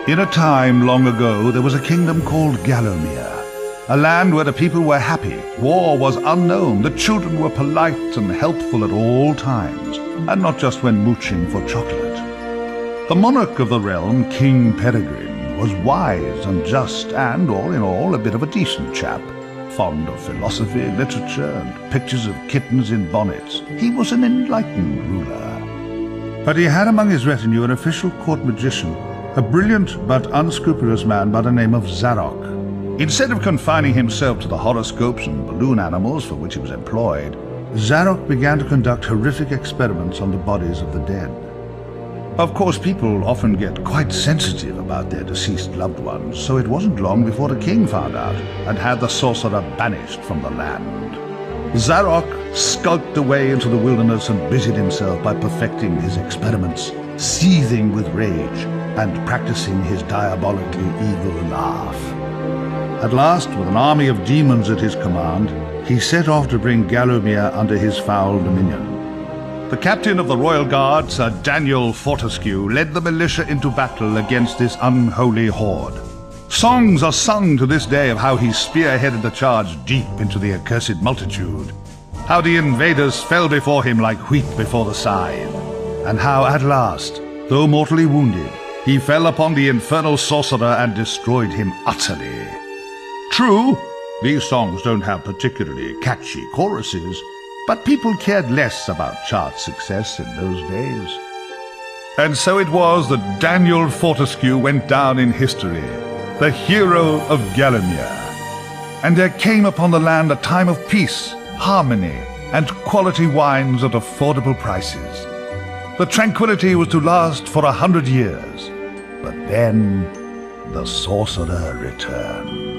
In a time long ago, there was a kingdom called Gallowmere, a land where the people were happy, war was unknown, the children were polite and helpful at all times, and not just when mooching for chocolate. The monarch of the realm, King Peregrine, was wise and just and, all in all, a bit of a decent chap, fond of philosophy, literature, and pictures of kittens in bonnets. He was an enlightened ruler. But he had among his retinue an official court magician, a brilliant but unscrupulous man by the name of Zarok. Instead of confining himself to the horoscopes and balloon animals for which he was employed, Zarok began to conduct horrific experiments on the bodies of the dead. Of course, people often get quite sensitive about their deceased loved ones, so it wasn't long before the king found out and had the sorcerer banished from the land. Zarok skulked away into the wilderness and busied himself by perfecting his experiments, seething with rage and practicing his diabolically evil laugh. At last, with an army of demons at his command, he set off to bring Gallowmere under his foul dominion. The captain of the royal guard, Sir Daniel Fortescue, led the militia into battle against this unholy horde. Songs are sung to this day of how he spearheaded the charge deep into the accursed multitude, how the invaders fell before him like wheat before the scythe, and how at last, though mortally wounded, he fell upon the infernal sorcerer and destroyed him utterly. True, these songs don't have particularly catchy choruses, but people cared less about chart success in those days. And so it was that Daniel Fortescue went down in history, the hero of Gallowmere. And there came upon the land a time of peace, harmony, and quality wines at affordable prices. The tranquility was to last for 100 years, but then the sorcerer returned.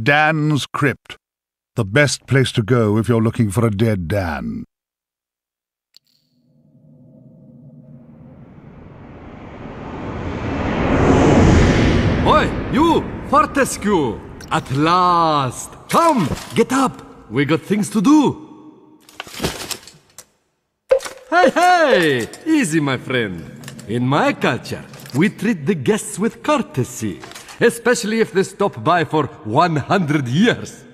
Dan's Crypt. The best place to go if you're looking for a dead Dan. Oi, you! Fortescue! At last! Come, get up! We got things to do! Hey! Easy, my friend. In my culture, we treat the guests with courtesy, especially if they stop by for 100 years.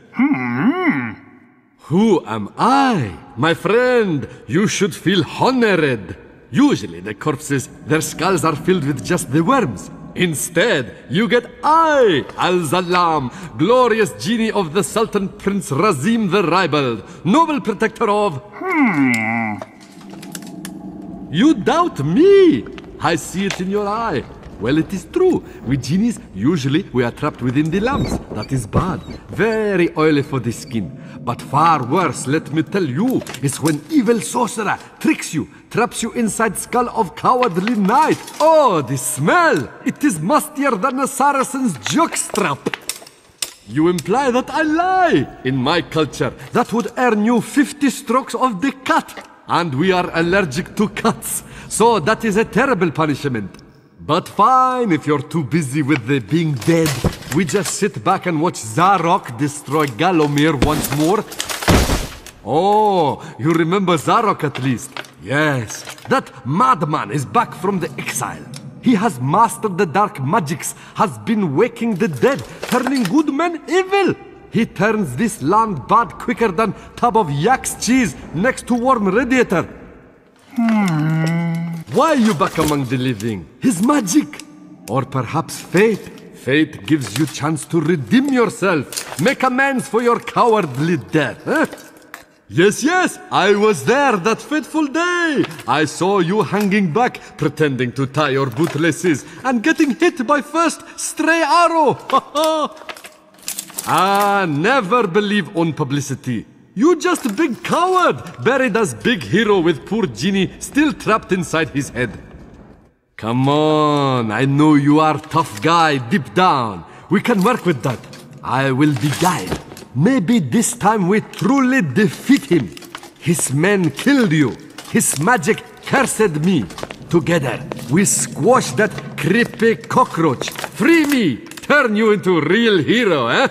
Who am I? My friend, you should feel honored. Usually the corpses, their skulls are filled with just the worms. Instead, you get I, Al-Zalam, glorious genie of the Sultan Prince Razim the Ribald, noble protector of... You doubt me? I see it in your eye. Well, it is true. We genies, usually we are trapped within the lamps. That is bad. Very oily for the skin. But far worse, let me tell you, is when evil sorcerer tricks you, traps you inside skull of cowardly knight. Oh, the smell! It is mustier than a Saracen's jockstrap. You imply that I lie. In my culture, that would earn you 50 strokes of the cut. And we are allergic to cuts. So that is a terrible punishment. But fine, if you're too busy with the being dead, we just sit back and watch Zarok destroy Galomir once more. Oh, you remember Zarok at least? Yes, that madman is back from the exile. He has mastered the dark magics, has been waking the dead, turning good men evil. He turns this land bad quicker than tub of yak's cheese next to warm radiator. Why are you back among the living? His magic? Or perhaps fate? Fate gives you chance to redeem yourself. Make amends for your cowardly death. Huh? Yes, I was there that fateful day. I saw you hanging back, pretending to tie your bootlaces, and getting hit by first stray arrow. Never believe on publicity. You just a big coward, buried as big hero with poor genie still trapped inside his head. Come on, I know you are tough guy deep down. We can work with that. I will be guide. Maybe this time we truly defeat him. His men killed you. His magic cursed me. Together, we squash that creepy cockroach. Free me. Turn you into a real hero, eh?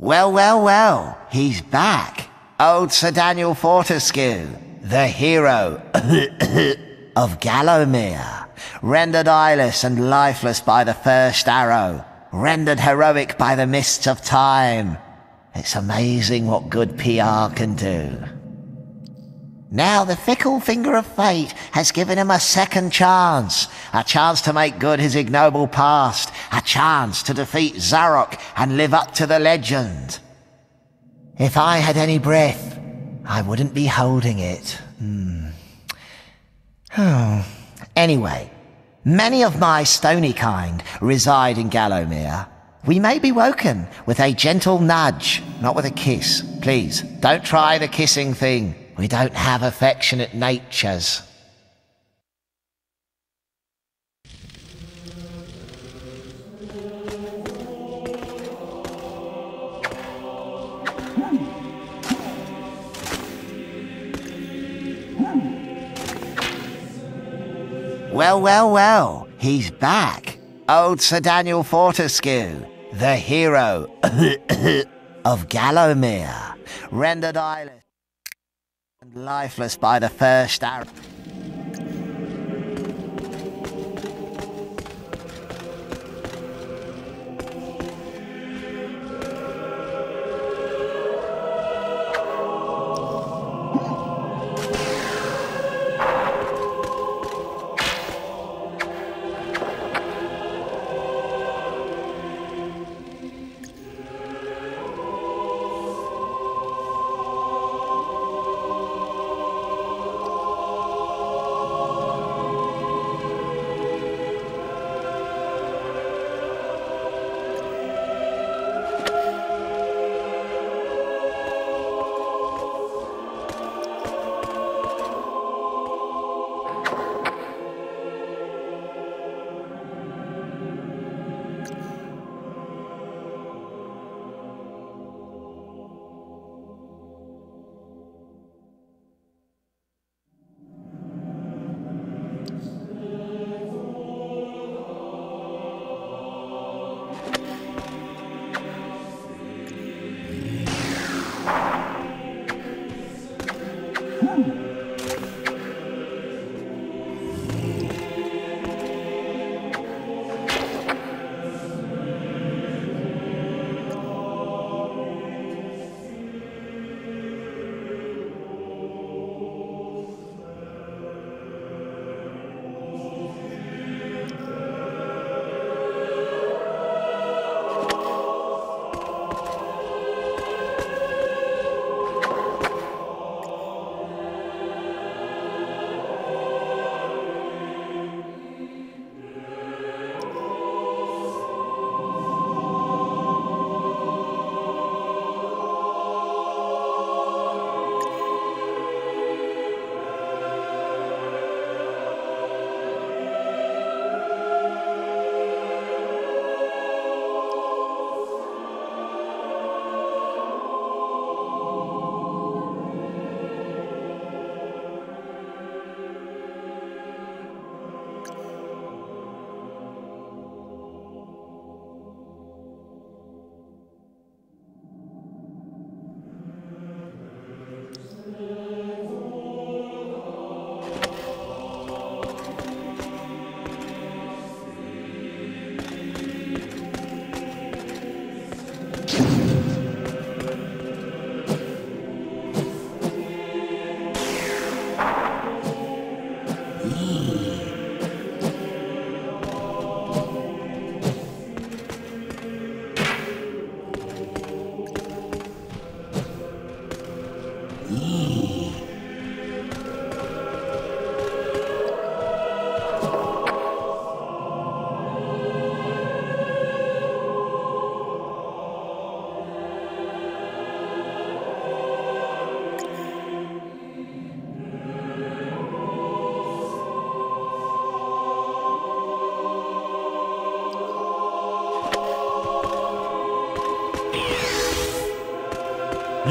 Well, he's back. Old Sir Daniel Fortescue, the hero of Gallowmere, rendered eyeless and lifeless by the first arrow, rendered heroic by the mists of time. It's amazing what good PR can do. Now the fickle finger of fate has given him a second chance. A chance to make good his ignoble past. A chance to defeat Zarok and live up to the legend. If I had any breath, I wouldn't be holding it. Anyway, many of my stony kind reside in Gallowmere. We may be woken with a gentle nudge, not with a kiss. Please, don't try the kissing thing. We don't have affectionate natures. Well, he's back. Old Sir Daniel Fortescue, the hero of Gallowmere, rendered eyeless and lifeless by the first arrow.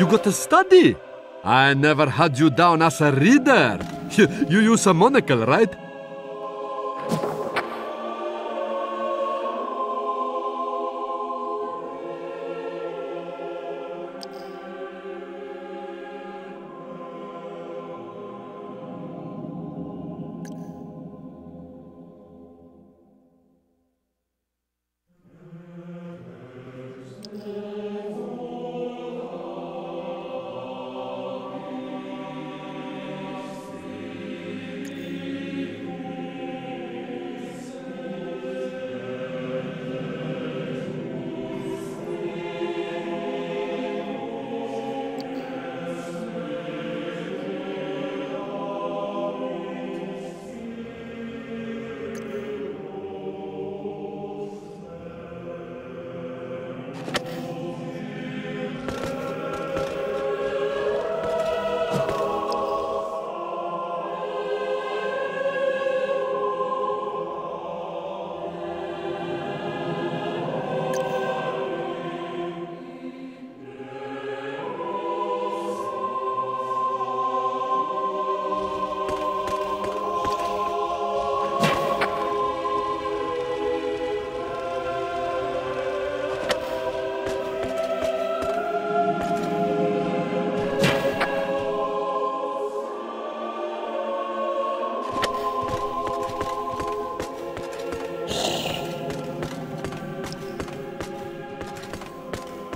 You got to study. I never had you down as a reader. You use a monocle, right?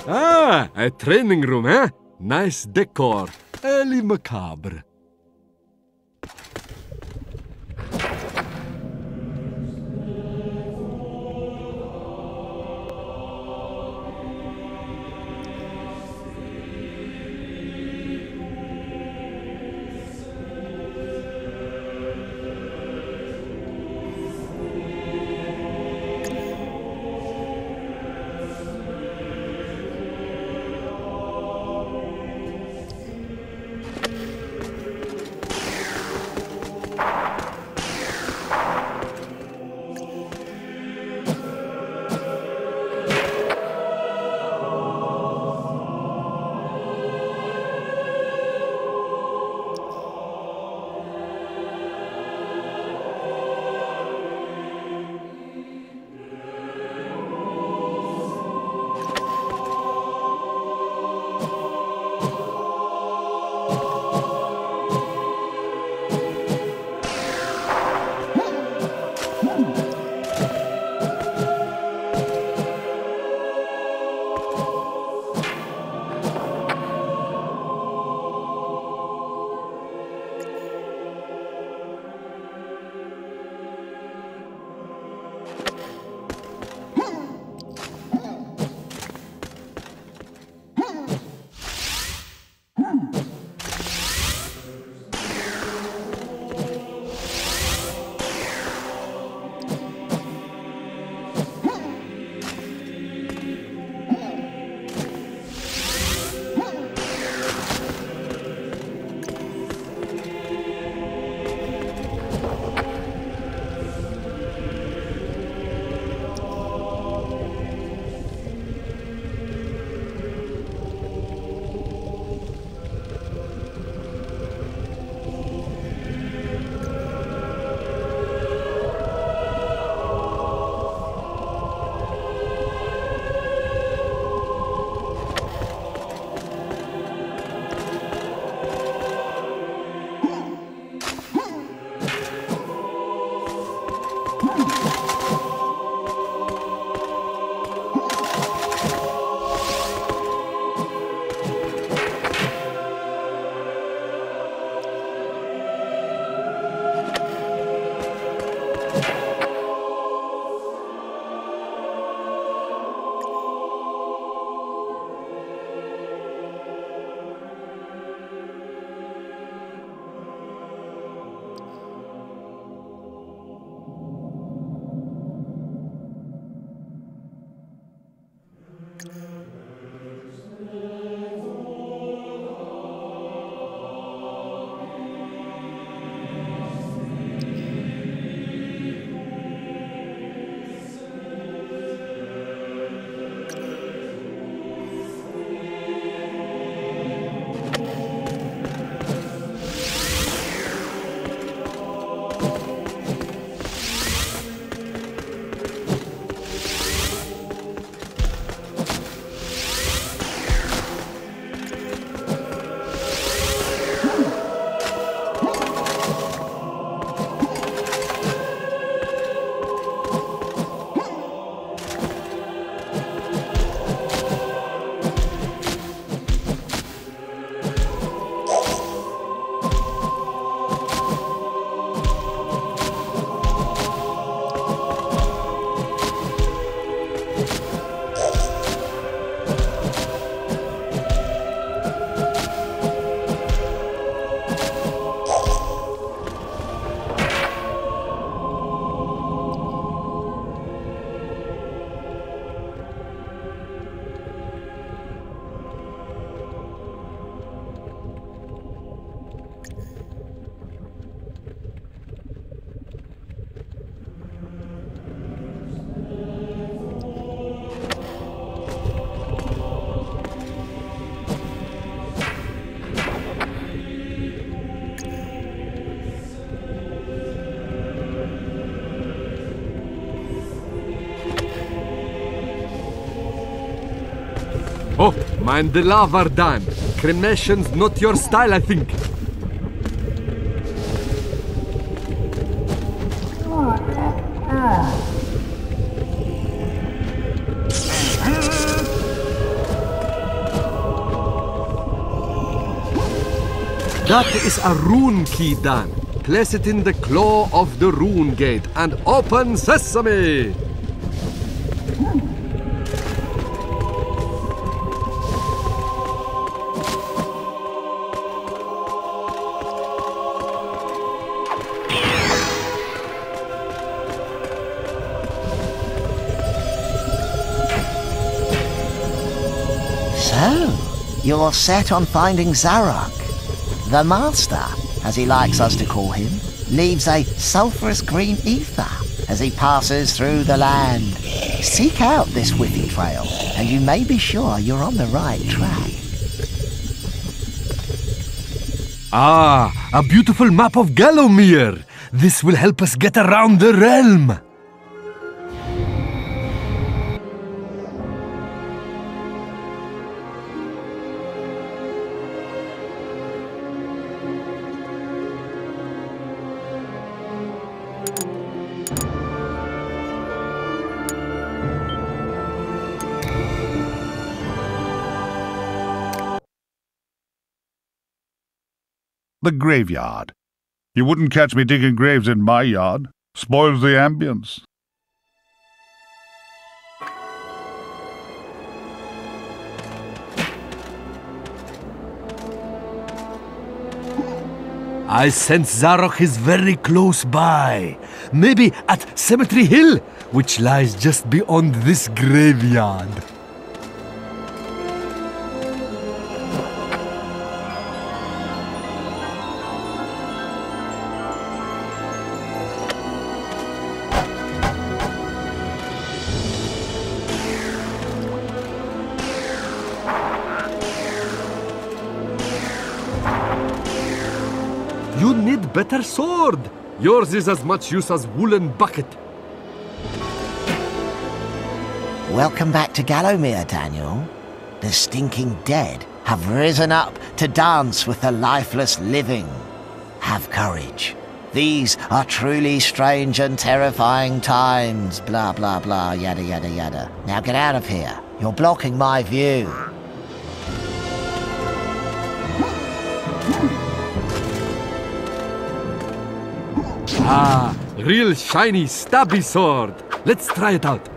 Ah, a training room, eh? Nice decor. Early macabre. Oh, mind the lava, Dan. Cremation's not your style, I think. That is a rune key, Dan. Place it in the claw of the rune gate and open sesame! So, you're set on finding Zarok. The Master, as he likes us to call him, leaves a sulphurous green ether as he passes through the land. Seek out this whiffy trail, and you may be sure you're on the right track. Ah, a beautiful map of Gallowmere. This will help us get around the realm. The graveyard. You wouldn't catch me digging graves in my yard. Spoils the ambience. I sense Zarok is very close by. Maybe at Cemetery Hill, which lies just beyond this graveyard. You need better sword. Yours is as much use as woolen bucket. Welcome back to Gallowmere, Daniel. The stinking dead have risen up to dance with the lifeless living. Have courage. These are truly strange and terrifying times. Blah, blah, blah, yada, yada, yada. Now get out of here. You're blocking my view. Ah, real shiny, stabby sword. Let's try it out.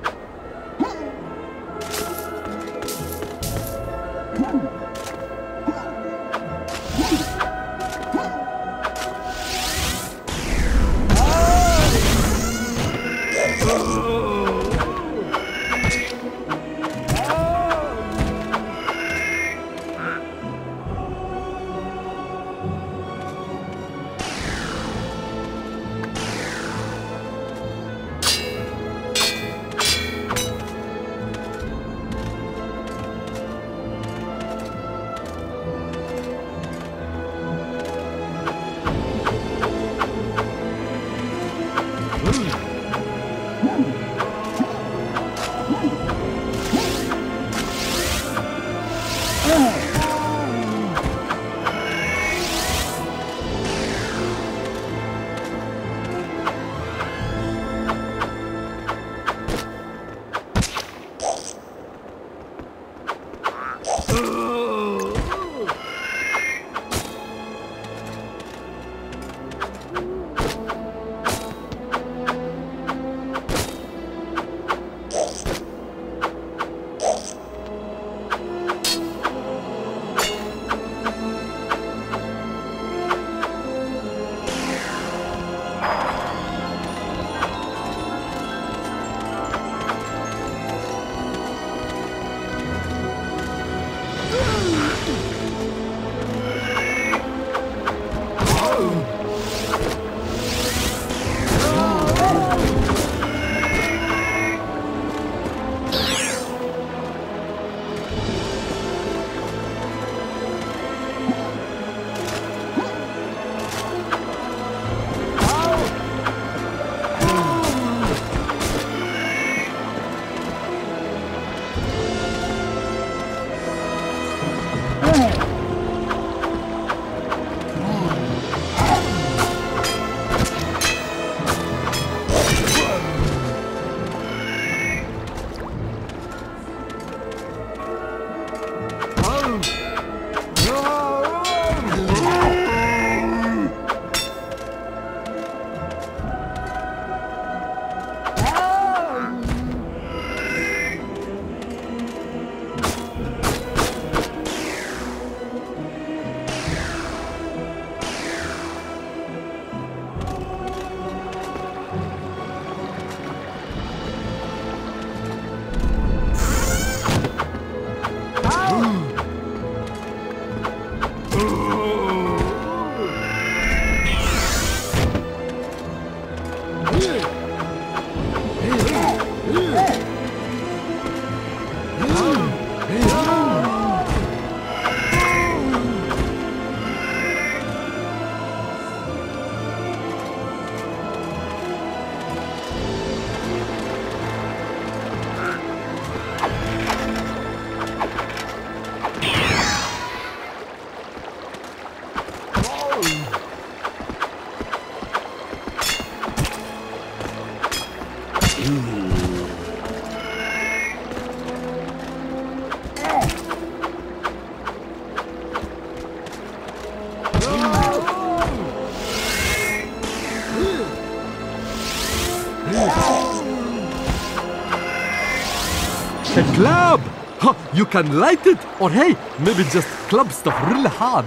A club! Huh, you can light it, or hey, maybe just club stuff really hard.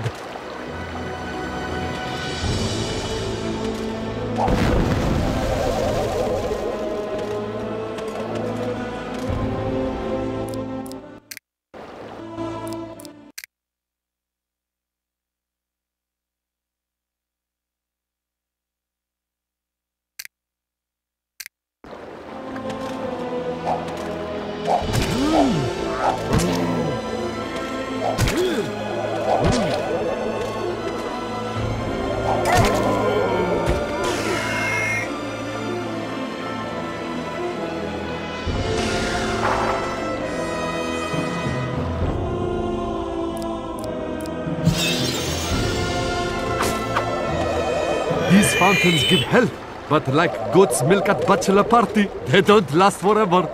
These fountains give health, but like goat's milk at bachelor party, they don't last forever.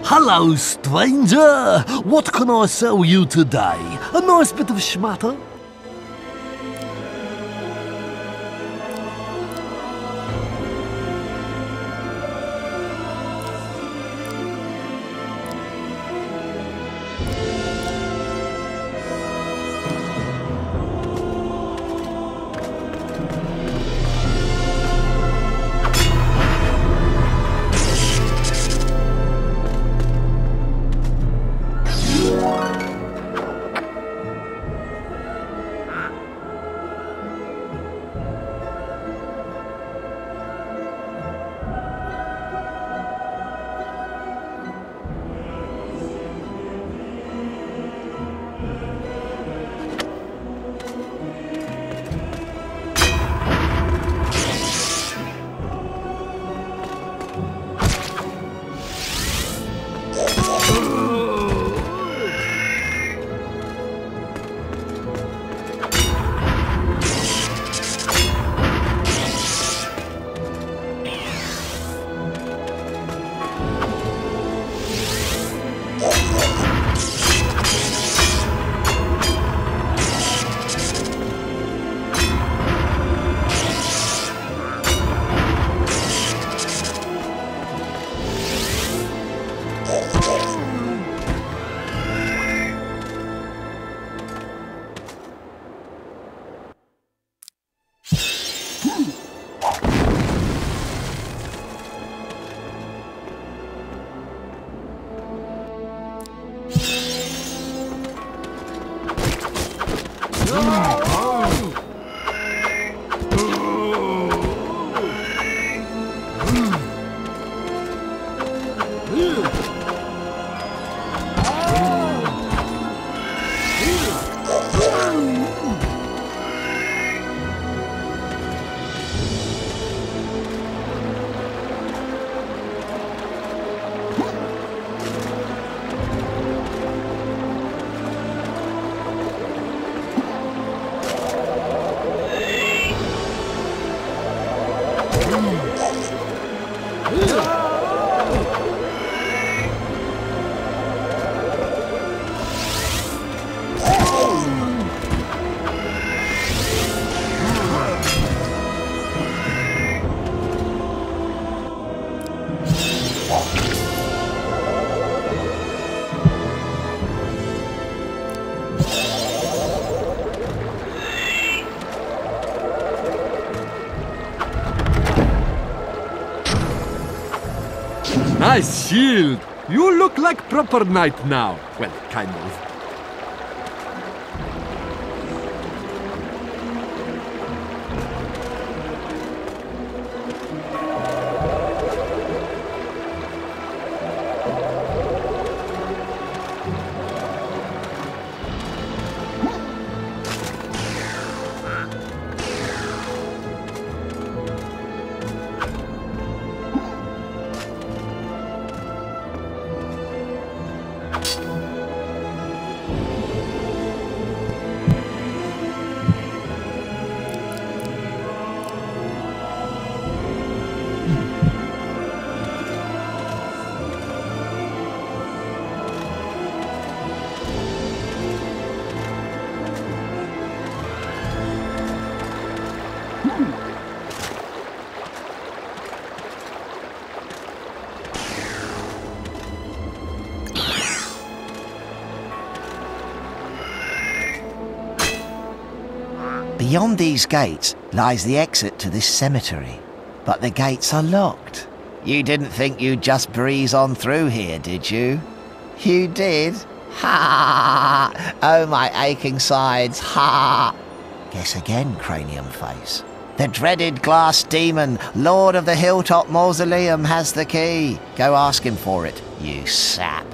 Hello, stranger! What can I sell you today? A nice bit of schmatter? Nice shield! You look like proper knight now. Well, kind of. Beyond these gates lies the exit to this cemetery, but the gates are locked. You didn't think you'd just breeze on through here, did you? You did? Ha! Oh, my aching sides, ha! Guess again, cranium face. The dreaded glass demon, Lord of the Hilltop Mausoleum, has the key. Go ask him for it, you sap.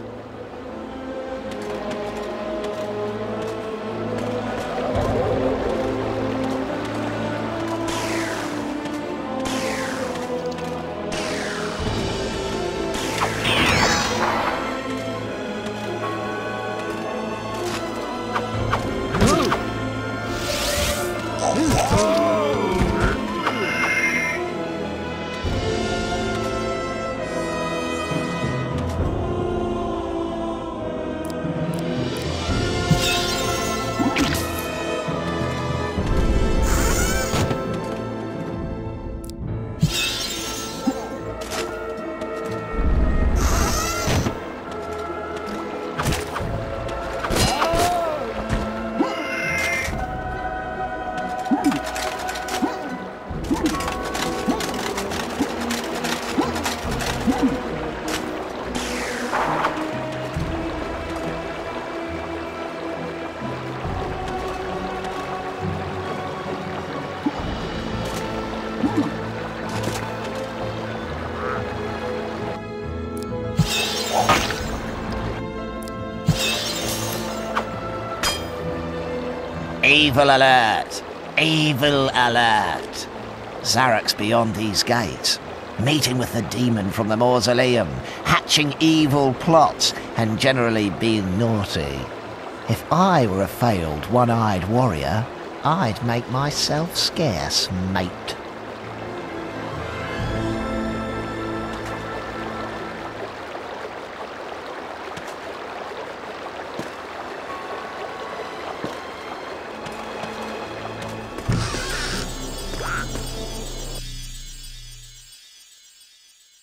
Evil alert! Evil alert! Zarok's beyond these gates, meeting with the demon from the mausoleum, hatching evil plots, and generally being naughty. If I were a failed one-eyed warrior, I'd make myself scarce, mate.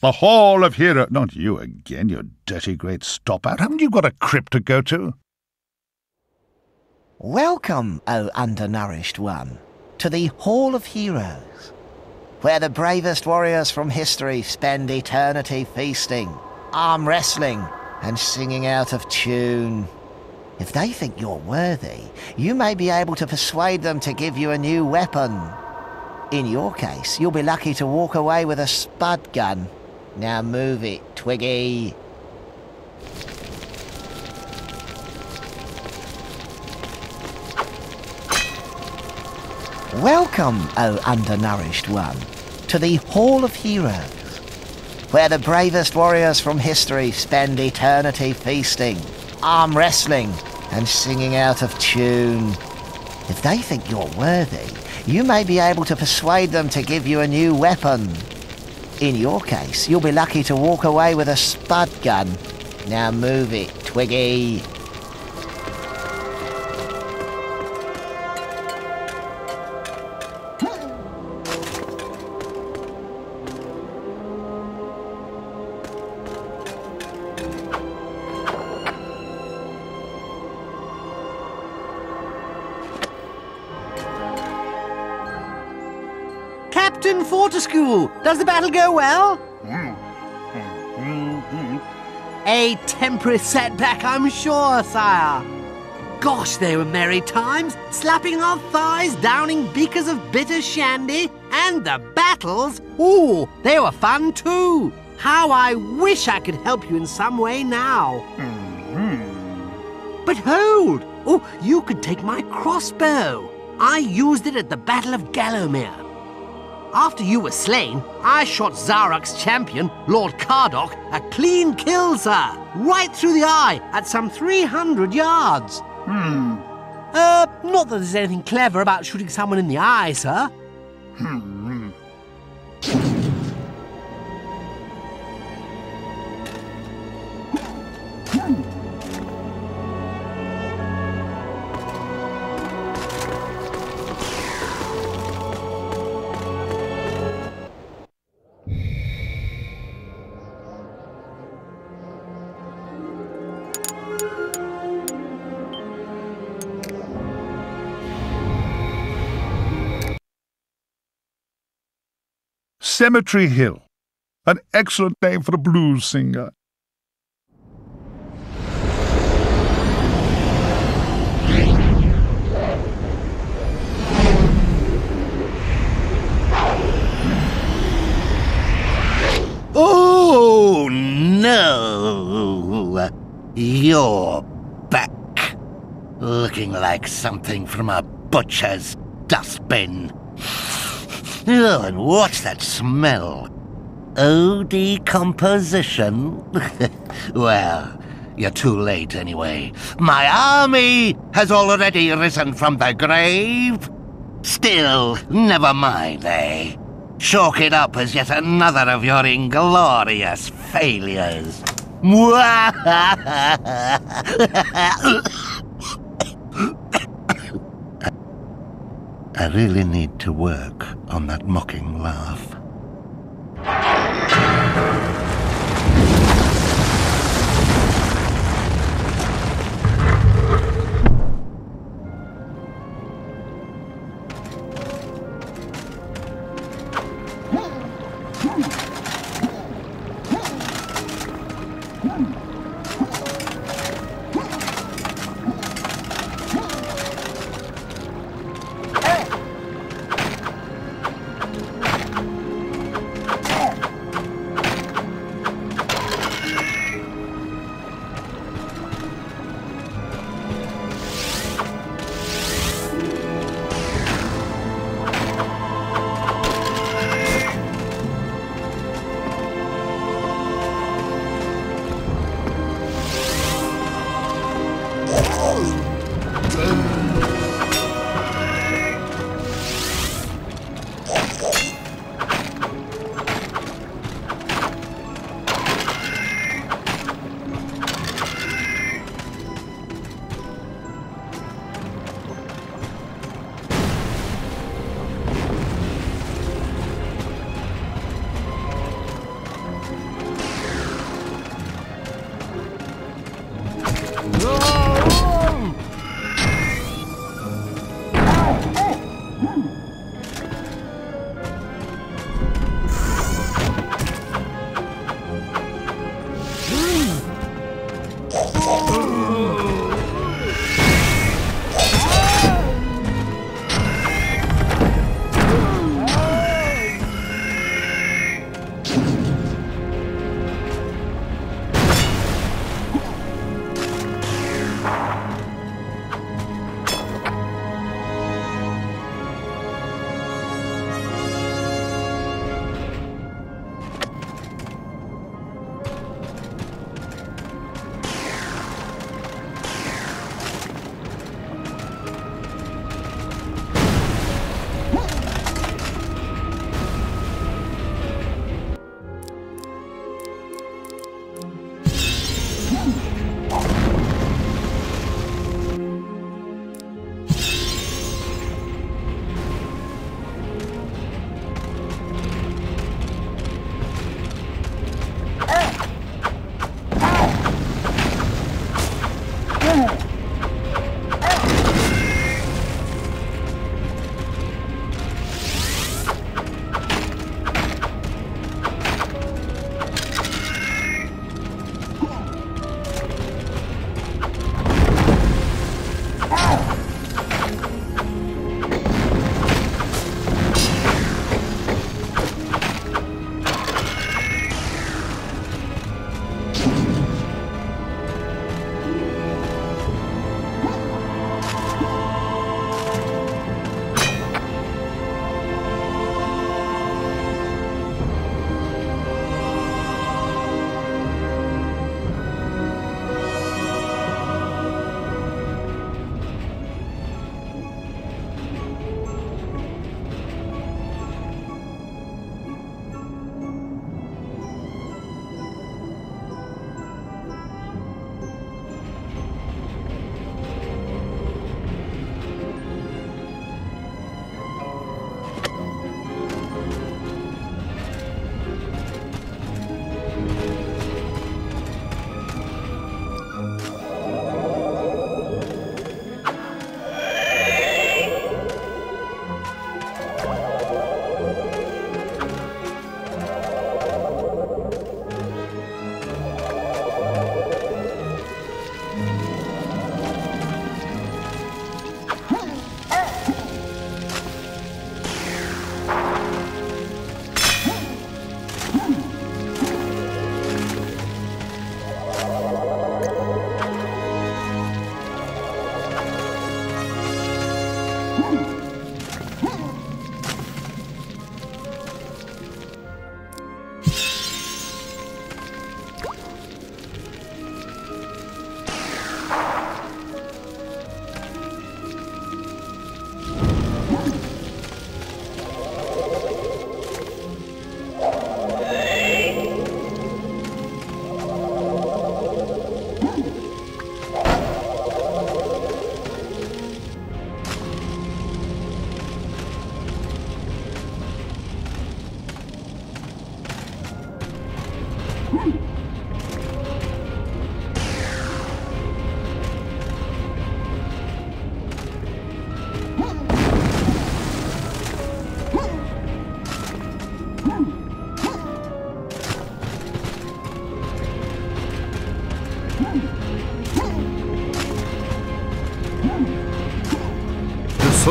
The Hall of Hero... Not you again, you dirty great stop-out. Haven't you got a crypt to go to? Welcome, O undernourished one, to the Hall of Heroes, where the bravest warriors from history spend eternity feasting, arm wrestling, and singing out of tune. If they think you're worthy, you may be able to persuade them to give you a new weapon. In your case, you'll be lucky to walk away with a spud gun. Now move it, Twiggy. Welcome, O undernourished one, to the Hall of Heroes, where the bravest warriors from history spend eternity feasting, arm wrestling, and singing out of tune. If they think you're worthy, you may be able to persuade them to give you a new weapon. In your case, you'll be lucky to walk away with a spud gun. Now move it, Twiggy. Captain Fortescue, does the battle go well? A temporary setback, I'm sure, sire. Gosh, they were merry times, slapping our thighs, downing beakers of bitter shandy, and the battles, ooh, they were fun too. How I wish I could help you in some way now. But hold! Oh, you could take my crossbow. I used it at the Battle of Gallowmere. After you were slain, I shot Zarok's champion, Lord Kardok, a clean kill, sir, right through the eye at some 300 yards. Not that there's anything clever about shooting someone in the eye, sir. Cemetery Hill. An excellent name for a blues singer. Oh, no. You're back. Looking like something from a butcher's dustbin. Oh, and what's that smell? Oh, decomposition? Well, you're too late anyway. My army has already risen from the grave. Still, never mind, eh? Chalk it up as yet another of your inglorious failures. I really need to work on that mocking laugh.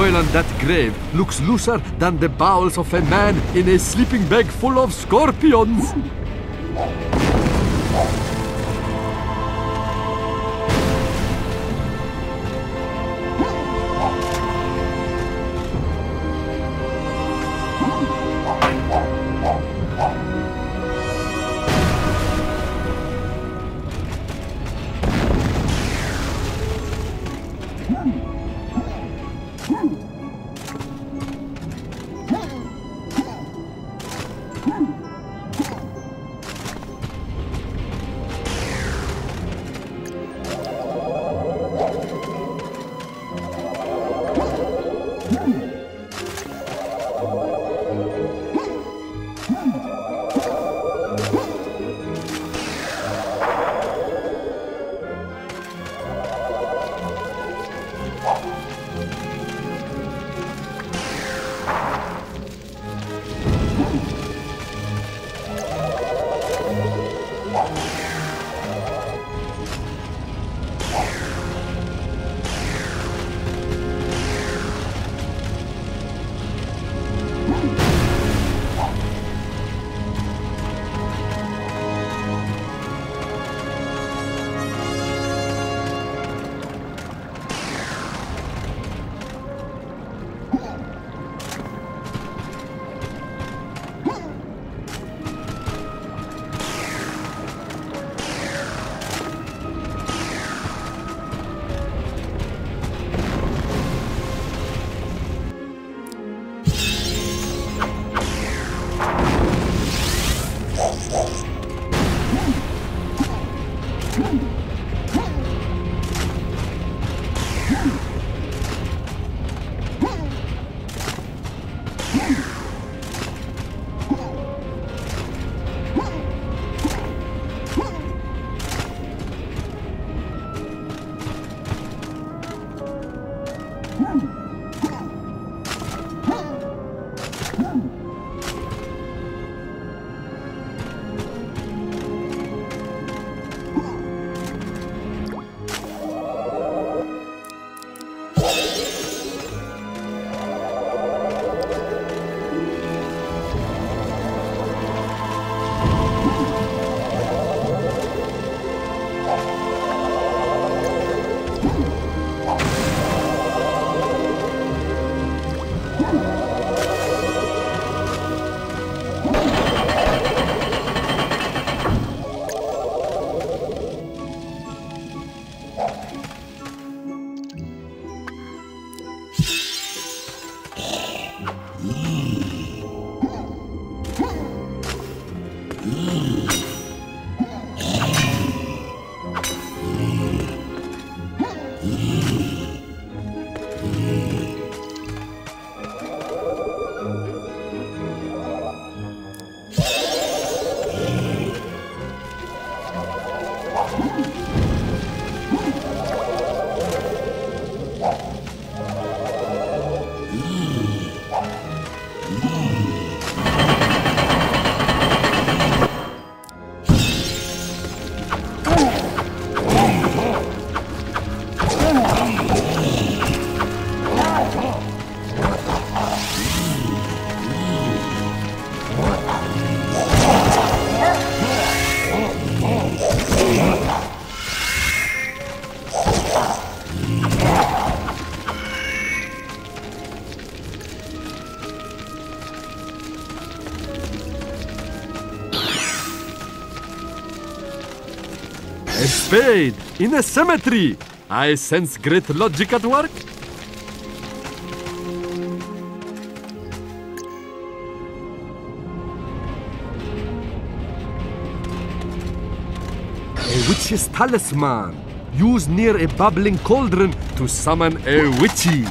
oil on that grave looks looser than the bowels of a man in a sleeping bag full of scorpions. A spade in a cemetery. I sense great logic at work. A witch's talisman. Used near a bubbling cauldron to summon a witchy.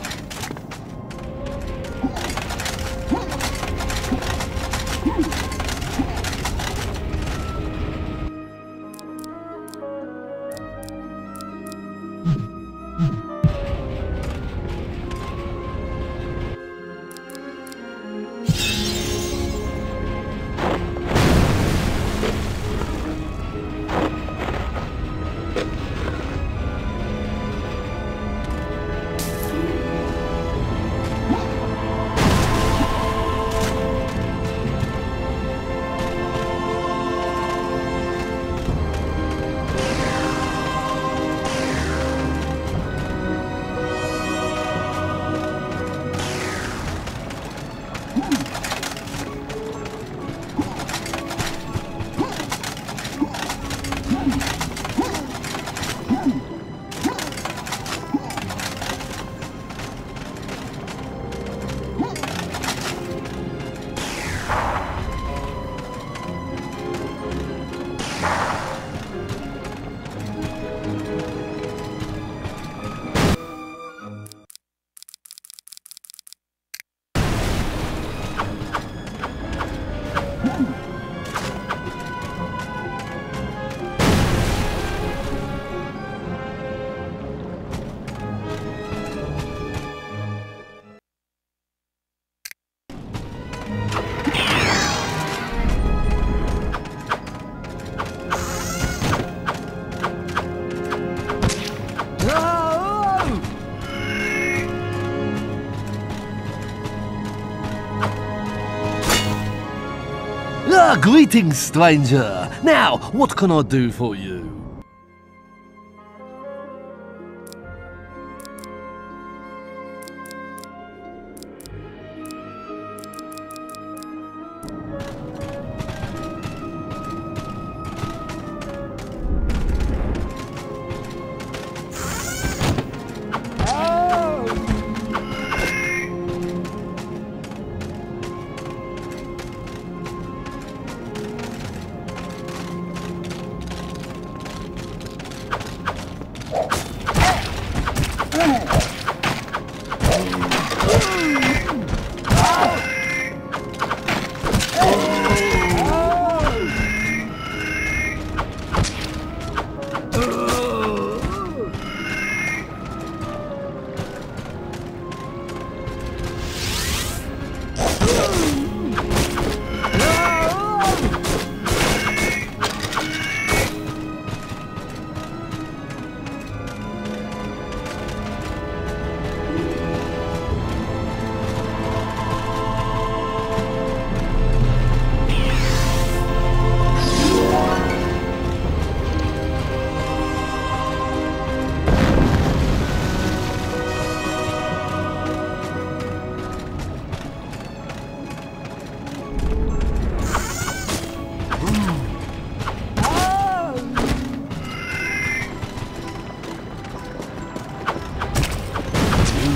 Greetings, stranger. Now, what can I do for you?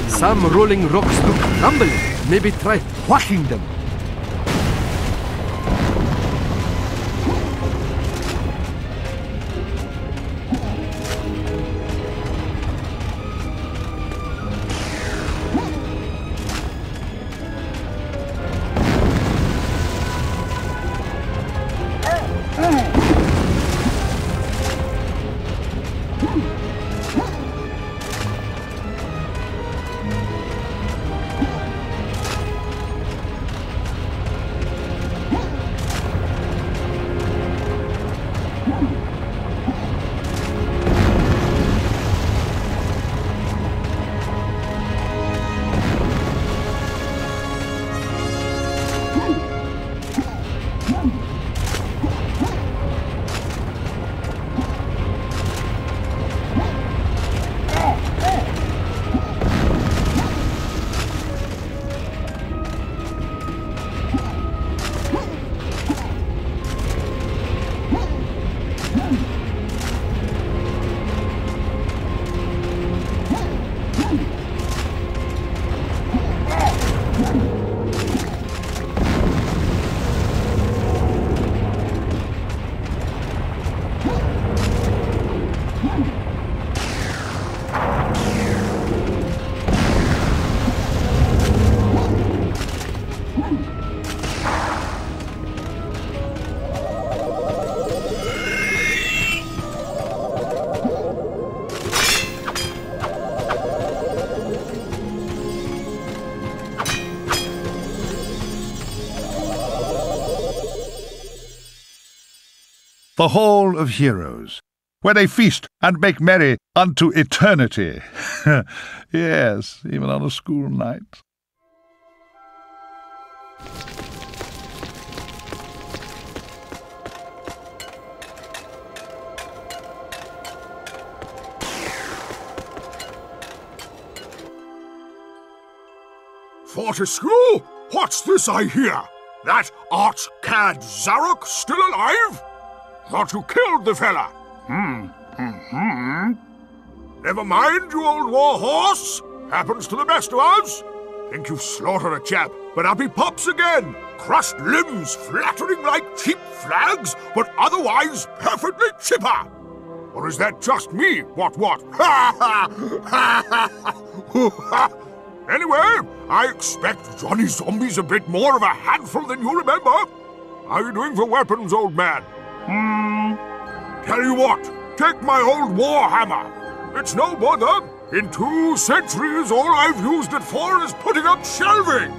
Some rolling rocks look crumbling. Maybe try whacking them. The Hall of Heroes, where they feast and make merry unto eternity. Yes, even on a school night. Fortescue? What's this I hear? That arch-cad Zarok still alive? Thought you killed the fella. Never mind, you old war horse. Happens to the best of us. Think you've slaughtered a chap, but up he pops again. Crushed limbs flattering like cheap flags, but otherwise perfectly chipper. Or is that just me? What? Anyway, I expect Johnny Zombie's a bit more of a handful than you remember. How are you doing for weapons, old man? Tell you what, take my old war hammer. It's no bother. In 2 centuries, all I've used it for is putting up shelving.